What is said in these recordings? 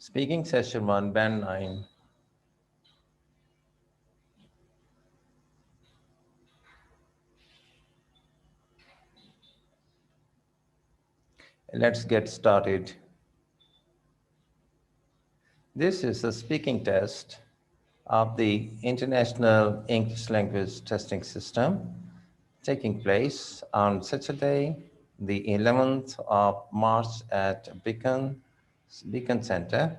Speaking session 1, band 9. Let's get started. This is a speaking test of the International English Language Testing System taking place on Saturday, the 11th of March at Beacon Center.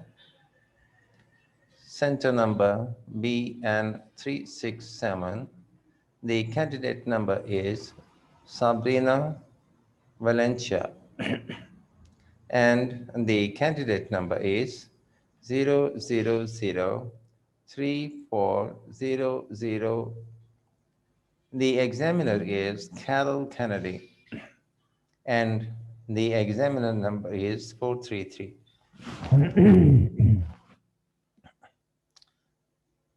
Center number BN367. The candidate number is Sabrina Valencia. And the candidate number is 0003400. The examiner is Carol Kennedy, and the examiner number is 433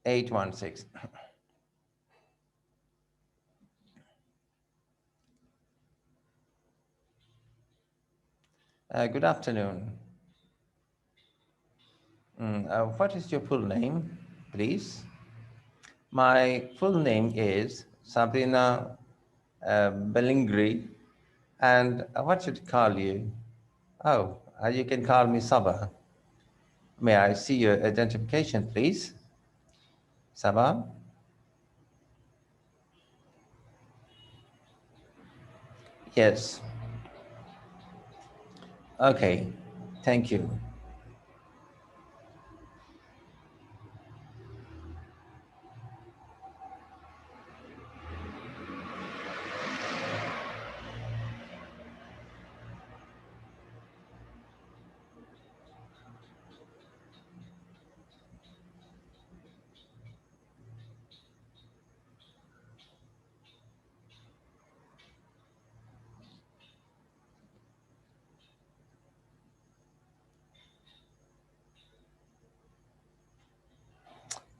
816. Good afternoon. What is your full name, please? My full name is Sabrina Bellingri, and what should I call you? Oh, you can call me Saba. May I see your identification, please? Saba? Yes. Okay, thank you.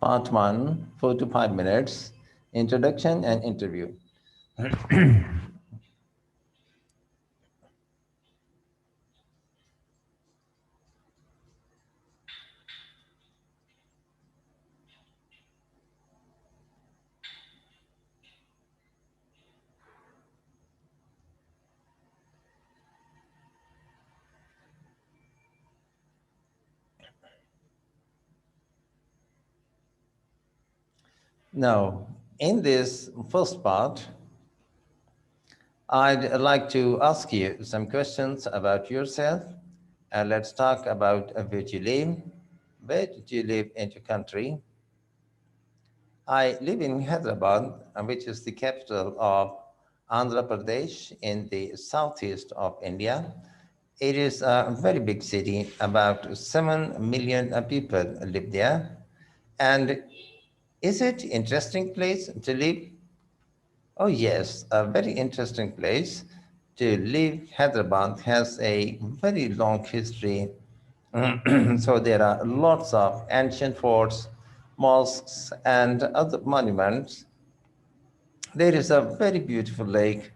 Part 1, 4 to 5 minutes, introduction and interview. Now, in this first part, I'd like to ask you some questions about yourself. And let's talk about where you live. Where did you live in your country? I live in Hyderabad, which is the capital of Andhra Pradesh in the southeast of India. It is a very big city, about 7 million people live there. And is it an interesting place to live? Oh, yes, a very interesting place to live. Hyderabad has a very long history. So there are lots of ancient forts, mosques, and other monuments. There is a very beautiful lake,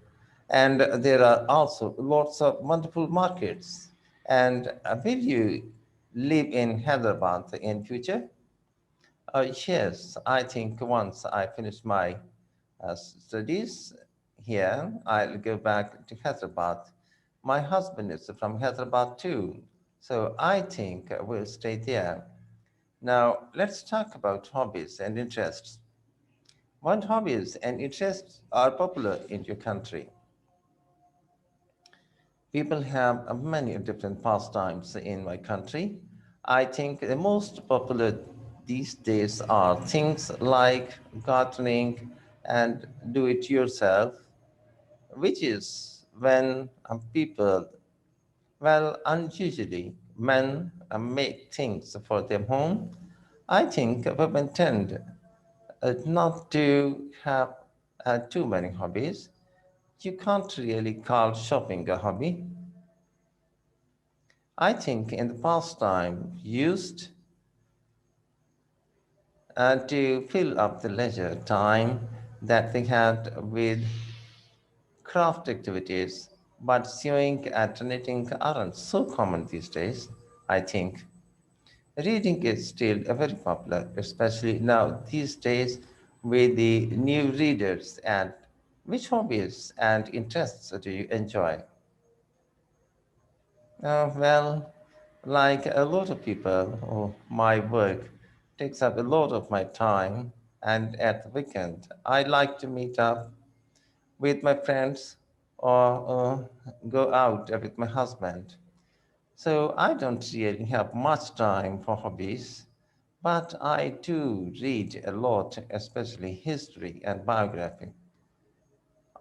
and there are also lots of wonderful markets. And will you live in Hyderabad in future? Yes, I think once I finish my studies here, I'll go back to Hyderabad. My husband is from Hyderabad too, so I think we'll stay there. Now, let's talk about hobbies and interests. What hobbies and interests are popular in your country? People have many different pastimes in my country. I think the most popular these days are things like gardening and do it yourself, which is when people, well, unusually, men make things for their home. I think women tend not to have too many hobbies. You can't really call shopping a hobby. I think in the past time used to fill up the leisure time that they had with craft activities, but sewing and knitting aren't so common these days, I think. Reading is still very popular, especially now these days with the new readers. And which hobbies and interests do you enjoy? Well, like a lot of people, my work takes up a lot of my time, and at the weekend, I like to meet up with my friends or go out with my husband. So I don't really have much time for hobbies, but I do read a lot, especially history and biography.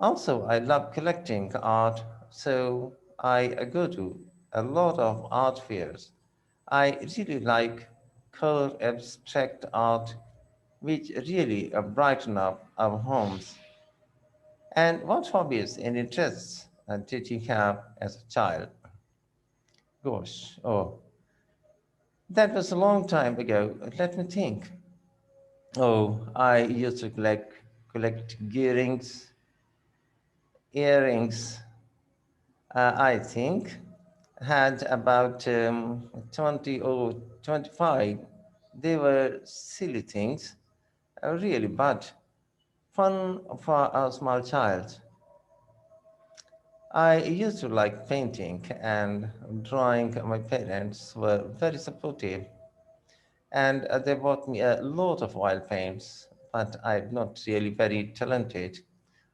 Also, I love collecting art, so I go to a lot of art fairs. I really like color abstract art, which really brighten up our homes. And what hobbies and interests did you have as a child? Gosh, that was a long time ago. Let me think. Oh, I used to collect earrings. I think had about 20 or 25. They were silly things, really, but fun for a small child. I used to like painting and drawing. My parents were very supportive, and they bought me a lot of oil paints, but I'm not really very talented.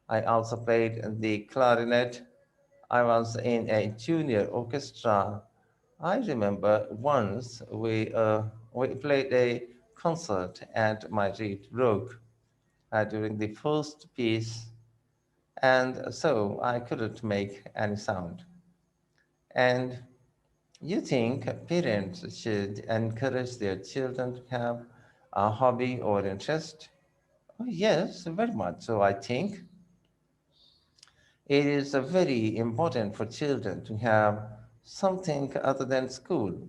I also played the clarinet. I was in a junior orchestra. I remember once we played a concert and my reed broke during the first piece, and so I couldn't make any sound. And you think parents should encourage their children to have a hobby or interest? Oh, yes, very much so. I think it is very important for children to have something other than school,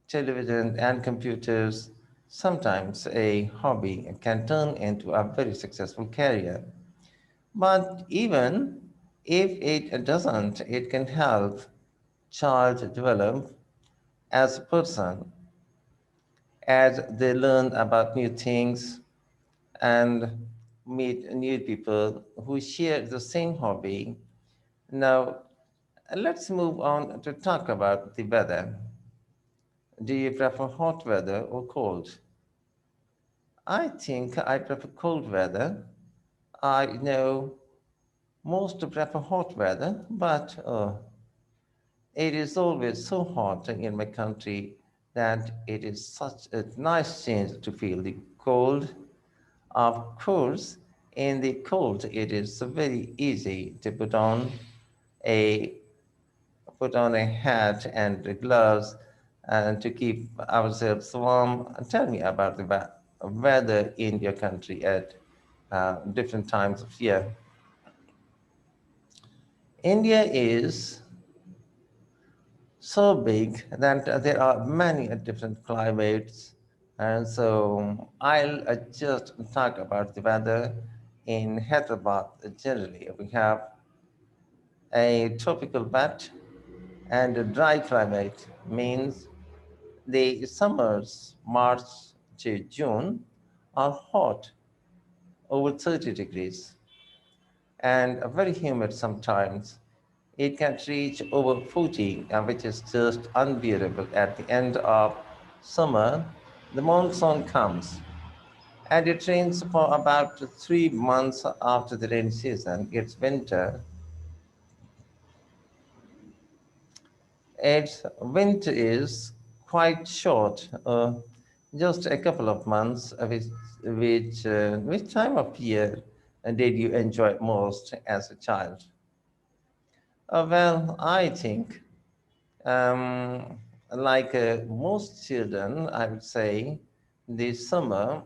television, and computers. Sometimes a hobby can turn into a very successful career. But even if it doesn't, it can help child develop as a person as they learn about new things and meet new people who share the same hobby. Now, let's move on to talk about the weather. Do you prefer hot weather or cold? I think I prefer cold weather. I know most prefer hot weather, but it is always so hot in my country that it is such a nice change to feel the cold. Of course, in the cold, it is very easy to a put on a hat and the gloves and to keep ourselves warm. Tell me about the weather in your country at different times of year. India is so big that there are many different climates, and so I'll just talk about the weather in Hyderabad. Generally, we have a tropical wet and a dry climate, means the summers, March to June, are hot, over 30 degrees, and very humid sometimes. It can reach over 40, which is just unbearable. At the end of summer, the monsoon comes, and it rains for about 3 months after the rainy season. It's winter. Its winter is quite short, just a couple of months. Which time of year did you enjoy most as a child? Well, I think, um, like most children, I would say, this summer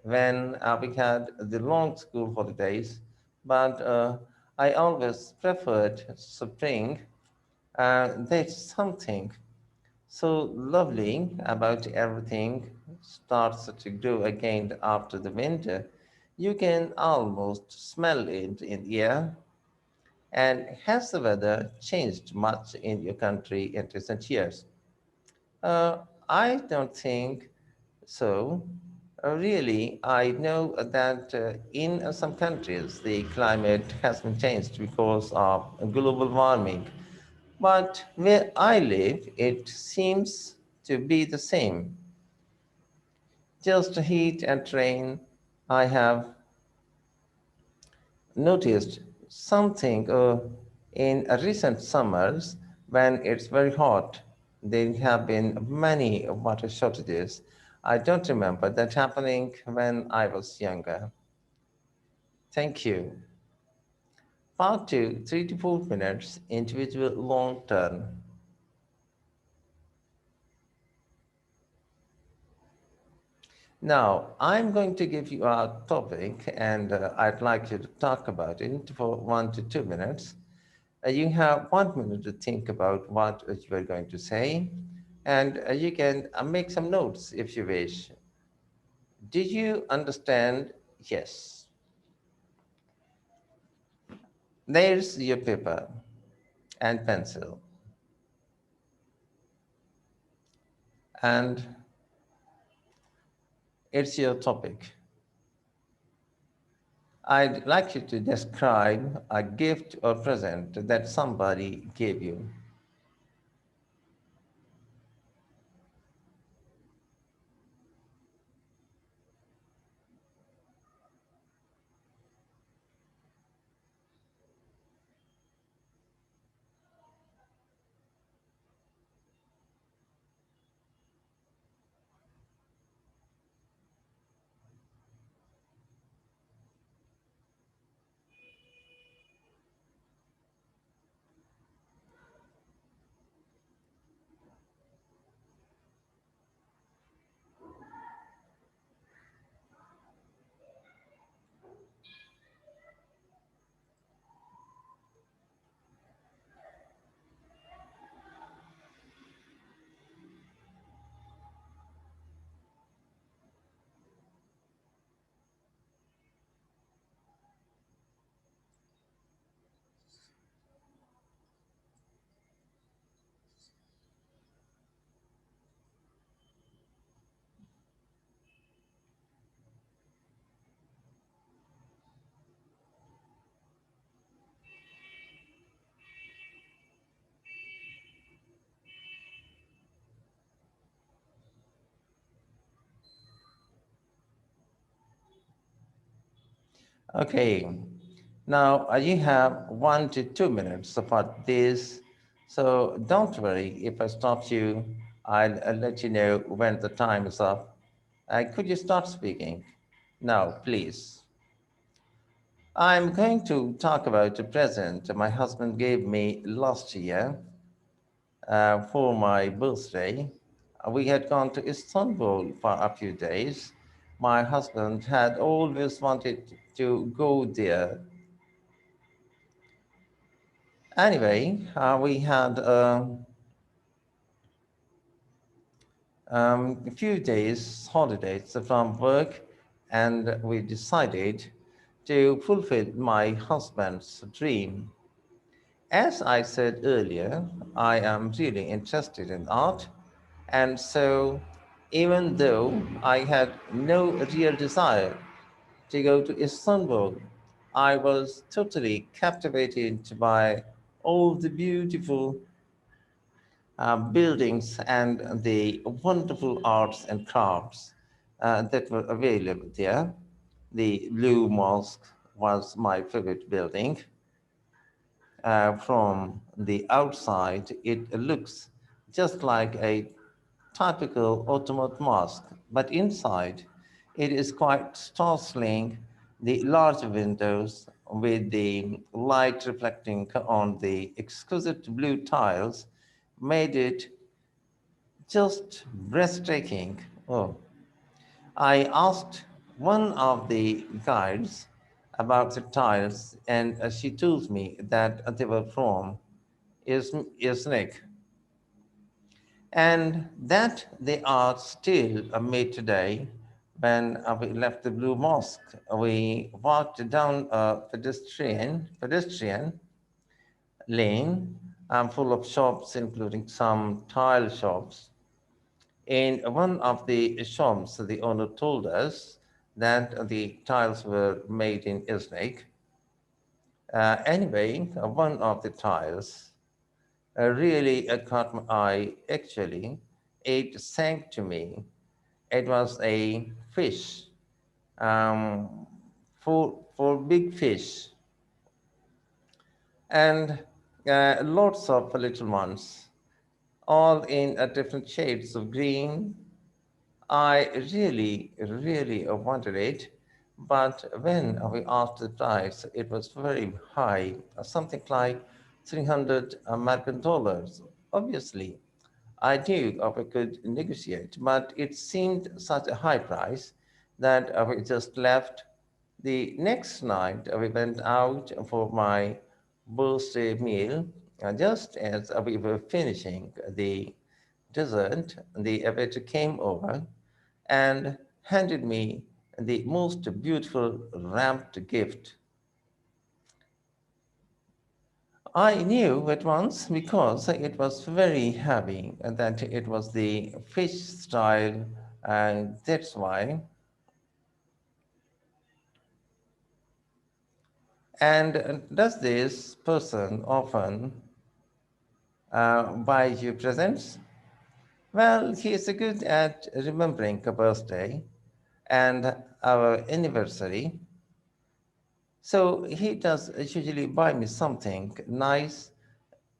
when we had the long school holidays, but I always preferred spring. There's something so lovely about everything starts to grow again after the winter. You can almost smell it in the air. And has the weather changed much in your country in recent years? I don't think so. Really, I know that in some countries the climate has been changed because of global warming. But where I live, it seems to be the same. Just heat and rain. I have noticed something in recent summers when it's very hot. There have been many water shortages. I don't remember that happening when I was younger. Thank you. Part 2, 3 to 4 minutes, individual long term. Now, I'm going to give you a topic and I'd like you to talk about it for 1 to 2 minutes. You have 1 minute to think about what you are going to say, and you can make some notes if you wish. Did you understand? Yes. There's your paper and pencil, and it's your topic. I'd like you to describe a gift or present that somebody gave you. Okay, now you have 1 to 2 minutes about this. So don't worry, if I stop you, I'll let you know when the time is up. Could you start speaking? Now, please. I'm going to talk about a present my husband gave me last year for my birthday. We had gone to Istanbul for a few days. My husband had always wanted to go there. Anyway, we had a few days holidays from work, and we decided to fulfill my husband's dream. As I said earlier, I am really interested in art, and so even though I had no real desire to go to Istanbul, I was totally captivated by all the beautiful buildings and the wonderful arts and crafts that were available there. The Blue Mosque was my favorite building. From the outside, it looks just like a typical Ottoman mosque, but inside, it is quite startling. The large windows with the light reflecting on the exquisite blue tiles made it just breathtaking. Oh, I asked one of the guides about the tiles, and she told me that they were from Iznik, and that they are still made today. When we left the Blue Mosque, we walked down a pedestrian lane full of shops, including some tile shops. In one of the shops, the owner told us that the tiles were made in Iznik. Anyway, one of the tiles really caught my eye. Actually, it sank to me. It was a fish, um, four big fish, and lots of little ones, all in different shades of green. I really wanted it, but when we asked the price, it was very high, something like 300 American dollars. Obviously, I knew we could negotiate, but it seemed such a high price that we just left. The next night, we went out for my birthday meal. Just as we were finishing the dessert, the waiter came over and handed me the most beautiful wrapped gift. I knew at once because it was very heavy and that it was the fish style, and that's why. And does this person often buy you presents? Well, he is good at remembering a birthday and our anniversary. So he does usually buy me something nice,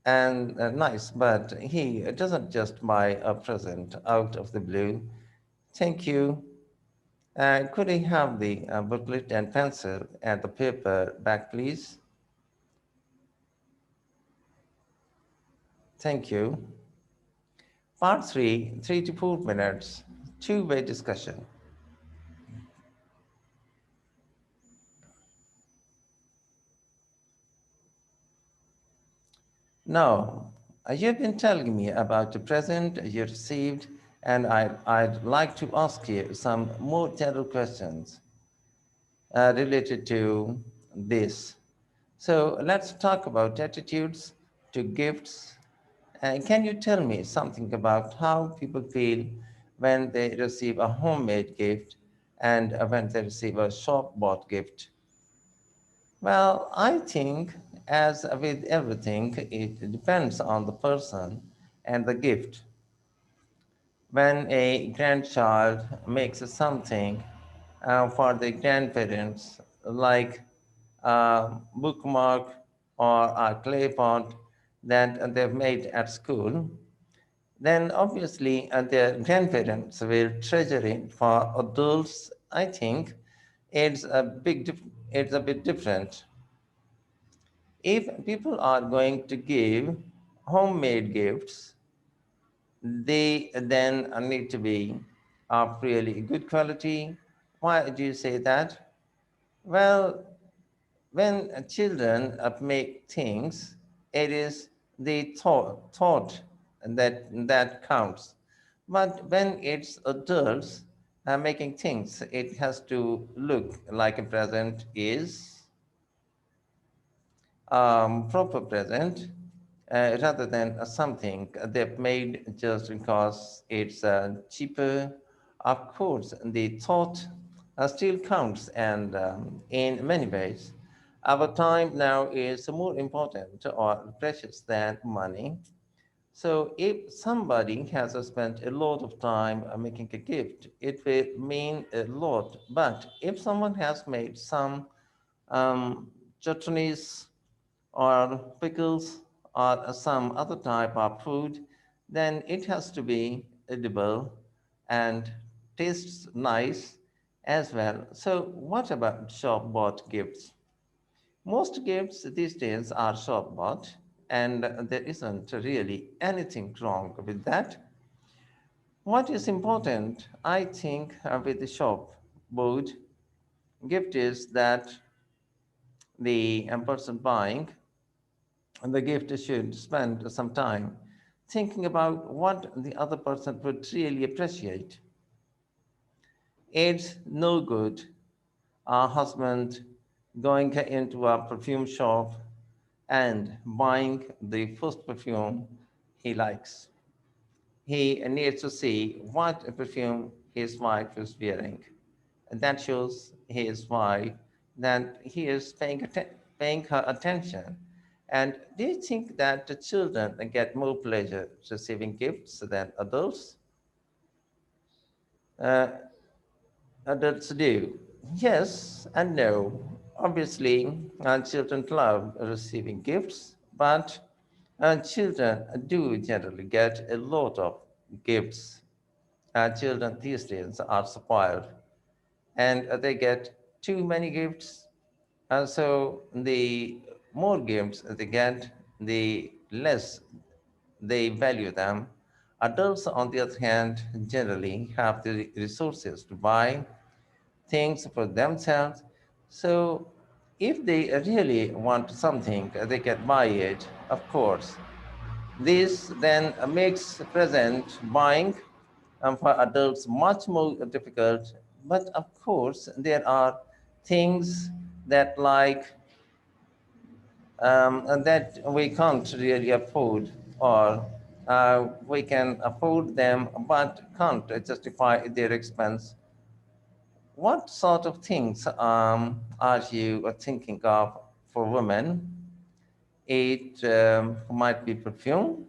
but he doesn't just buy a present out of the blue. Thank you. Could I have the booklet and pencil and the paper back, please? Thank you. Part 3, 3 to 4 minutes, two-way discussion. Now, you've been telling me about the present you received, and I'd like to ask you some more general questions related to this. So let's talk about attitudes to gifts. Can you tell me something about how people feel when they receive a homemade gift and when they receive a shop bought gift? Well, I think, as with everything, it depends on the person and the gift. When a grandchild makes something for the grandparents, like a bookmark or a clay pot that they've made at school, then obviously their grandparents will treasure it. For adults, I think it's a bit different. If people are going to give homemade gifts, they then need to be of really good quality. Why do you say that? Well, when children make things, it is the thought that counts. But when it's adults making things, it has to look like a present is proper present rather than something they've made just because it's cheaper. Of course, the thought still counts, and in many ways, our time now is more important or precious than money. So, if somebody has spent a lot of time making a gift, it will mean a lot. But if someone has made some chutneys or pickles or some other type of food, then it has to be edible and tastes nice as well. So, what about shop bought gifts? Most gifts these days are shop bought, and there isn't really anything wrong with that. What is important, I think, with the shop bought gift is that the person buying the gift should spend some time thinking about what the other person would really appreciate. It's no good a husband going into a perfume shop and buying the first perfume he likes. He needs to see what perfume his wife is wearing. That shows his wife that he is paying her attention. And do you think that the children get more pleasure receiving gifts than adults? Uh, Adults do. Yes and no. Obviously, children love receiving gifts, but children do generally get a lot of gifts. Children these days are spoiled and they get too many gifts. And so the more gifts they get, the less they value them. Adults, on the other hand, generally have the resources to buy things for themselves. So if they really want something, they can buy it, of course. This then makes present buying for adults much more difficult. But of course, there are things that and that we can't really afford, or we can afford them but can't justify their expense. What sort of things are you thinking of for women? It might be perfume,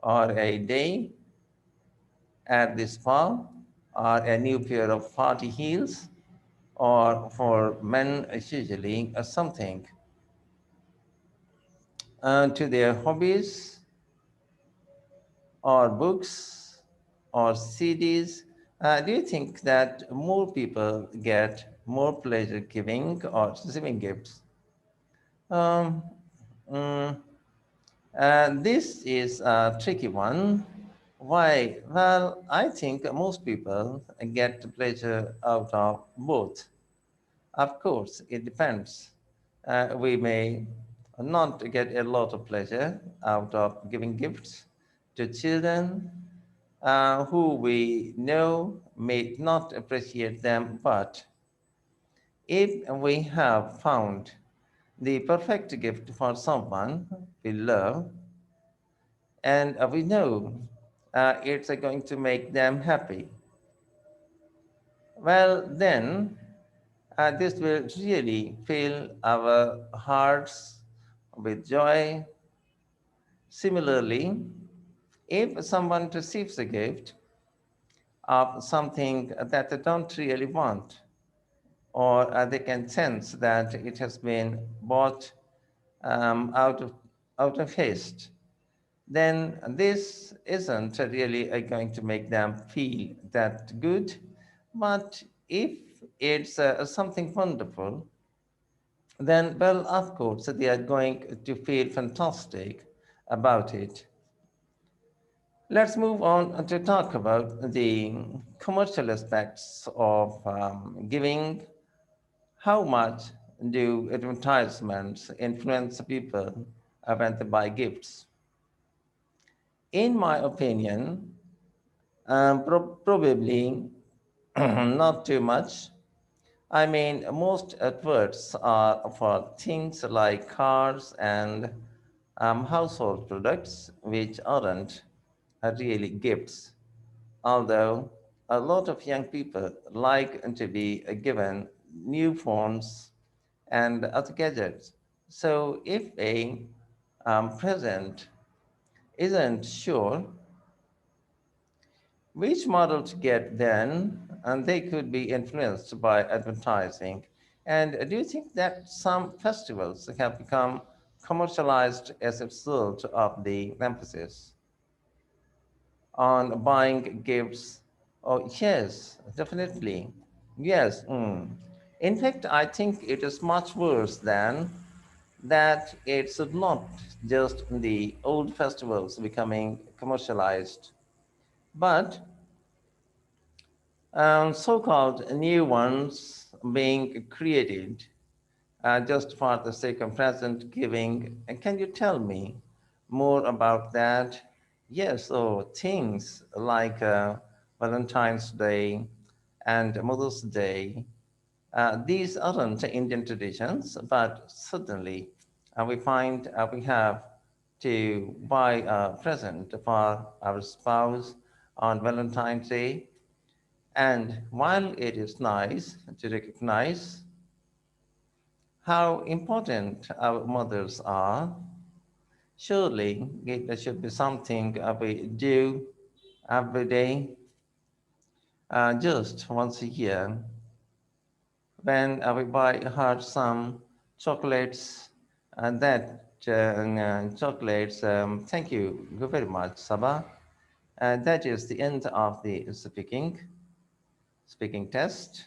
or a day at the spa, or a new pair of party heels, or for men, usually something to their hobbies, or books, or CDs. Do you think that more people get more pleasure giving or receiving gifts? Um, mm, this is a tricky one. Why? Well, I think most people get pleasure out of both. Of course, it depends. We may not get a lot of pleasure out of giving gifts to children who we know may not appreciate them, but if we have found the perfect gift for someone we love, and we know it's going to make them happy, well, then this will really fill our hearts with joy. Similarly, if someone receives a gift of something that they don't really want, or they can sense that it has been bought um, out of out of haste, then this isn't really going to make them feel that good. But if it's something wonderful, then, well, of course, they are going to feel fantastic about it. Let's move on to talk about the commercial aspects of giving. How much do advertisements influence people when they buy gifts? In my opinion, probably not too much. I mean, most adverts are for things like cars and household products, which aren't really gifts. Although a lot of young people like to be given new phones and other gadgets. So if a present isn't sure which model to get, then and they could be influenced by advertising. And do you think that some festivals have become commercialized as a result of the emphasis on buying gifts? Oh, yes, definitely. Yes. In fact, I think it is much worse than that. It's not just the old festivals becoming commercialized, but so-called new ones being created just for the sake of present giving. And can you tell me more about that? Yes, so things like Valentine's Day and Mother's Day, these aren't Indian traditions, but certainly we find we have to buy a present for our spouse on Valentine's Day. And while it is nice to recognize how important our mothers are, surely it should be something we do every day, just once a year, when we buy her some chocolates, and that chocolates, thank you very much, Sabah. That is the end of the speaking test.